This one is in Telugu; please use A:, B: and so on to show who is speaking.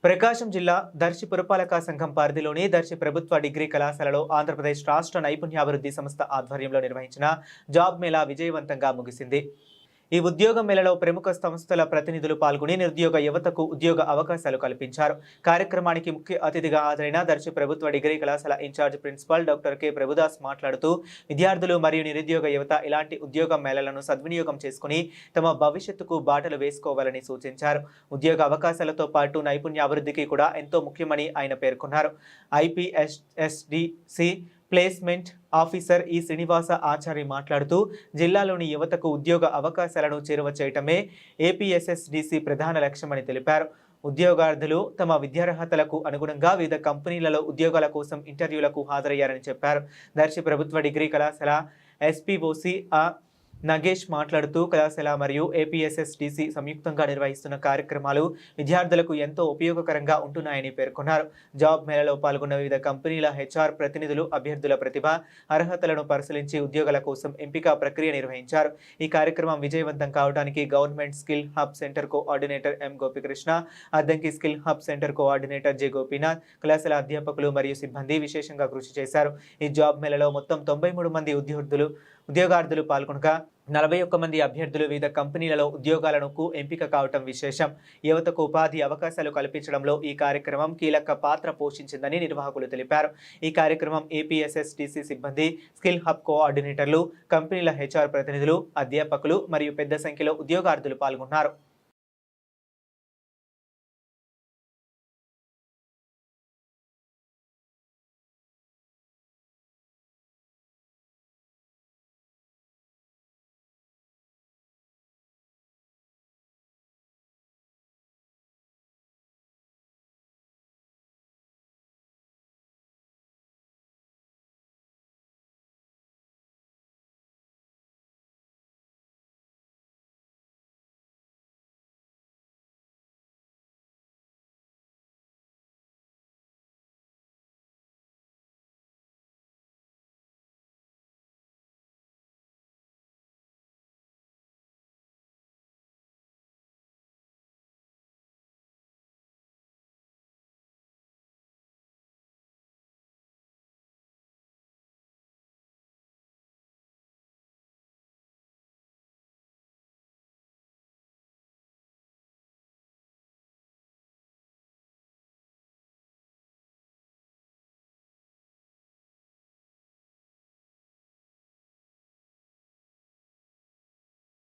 A: ప్రకాశం జిల్లా దర్శి పురపాలక సంఘం పరిధిలోని దర్శి ప్రభుత్వ డిగ్రీ కళాశాలలో ఆంధ్రప్రదేశ్ రాష్ట్ర నైపుణ్యాభివృద్ధి సంస్థ ఆధ్వర్యంలో నిర్వహించిన జాబ్ మేళా విజయవంతంగా ముగిసింది. ఈ ఉద్యోగ మేళలో ప్రముఖ సంస్థల ప్రతినిధులు పాల్గొని నిరుద్యోగ యువతకు ఉద్యోగ అవకాశాలు కల్పించారు. కార్యక్రమానికి ముఖ్య అతిథిగా హాజరైన దర్శి ప్రభుత్వ డిగ్రీ కళాశాల incharge principal doctor K Prabhudas మాట్లాడుతూ విద్యార్థులు మరియు నిరుద్యోగ యువత ఇలాంటి ఉద్యోగ మేళలను సద్వినియోగం చేసుకుని తమ భవిష్యత్తుకు బాటలు వేసుకోవాలని సూచించారు. ఉద్యోగ అవకాశాలతో పాటు నైపుణ్యాభివృద్ధికి కూడా ఎంతో ముఖ్యమని ఆయన పేర్కొన్నారు. ఐపీఎస్ఎస్డిసి ప్లేస్మెంట్ ఆఫీసర్ ఈ శ్రీనివాస ఆచారి మాట్లాడుతూ జిల్లాలోని యువతకు ఉద్యోగ అవకాశాలను చేరువ చేయటమే ఏపీఎస్ఎస్డిసి ప్రధాన లక్ష్యమని తెలిపారు. ఉద్యోగార్థులు తమ విద్యార్హతలకు అనుగుణంగా వివిధ కంపెనీలలో ఉద్యోగాల కోసం ఇంటర్వ్యూలకు హాజరయ్యారని చెప్పారు. దర్శి ప్రభుత్వ డిగ్రీ కళాశాల ఎస్పీఓసి నగేష్ మాట్లాడుతూ కళాశాల మరియు ఏపీఎస్ఎస్డిసి సంయుక్తంగా నిర్వహిస్తున్న కార్యక్రమాలు విద్యార్థులకు ఎంతో ఉపయోగకరంగా ఉంటున్నాయని పేర్కొన్నారు. జాబ్ మేళలో పాల్గొన్న వివిధ కంపెనీల హెచ్ఆర్ ప్రతినిధులు అభ్యర్థుల ప్రతిభ అర్హతలను పరిశీలించి ఉద్యోగాల కోసం ఎంపిక ప్రక్రియ నిర్వహించారు. ఈ కార్యక్రమం విజయవంతం కావడానికి government skill hub centre coordinator ఎం Gopikrishna, Addanki skill hub centre coordinator J Gopinath, కళాశాల అధ్యాపకులు మరియు సిబ్బంది విశేషంగా కృషి చేశారు. ఈ జాబ్ మేళలో మొత్తం 93 మంది ఉద్యోగార్థులు పాల్గొనగా 41 మంది అభ్యర్థులు వివిధ కంపెనీలలో ఉద్యోగాలకు ఎంపిక కావటం విశేషం. యువతకు ఉపాధి అవకాశాలు కల్పించడంలో ఈ కార్యక్రమం కీలక పాత్ర పోషించిందని నిర్వాహకులు తెలిపారు. ఈ కార్యక్రమం ఏపీఎస్ఎస్డిసి సిబ్బంది, స్కిల్ హబ్ కోఆర్డినేటర్లు, కంపెనీల హెచ్ఆర్ ప్రతినిధులు, అధ్యాపకులు మరియు పెద్ద సంఖ్యలో ఉద్యోగార్థులు పాల్గొన్నారు.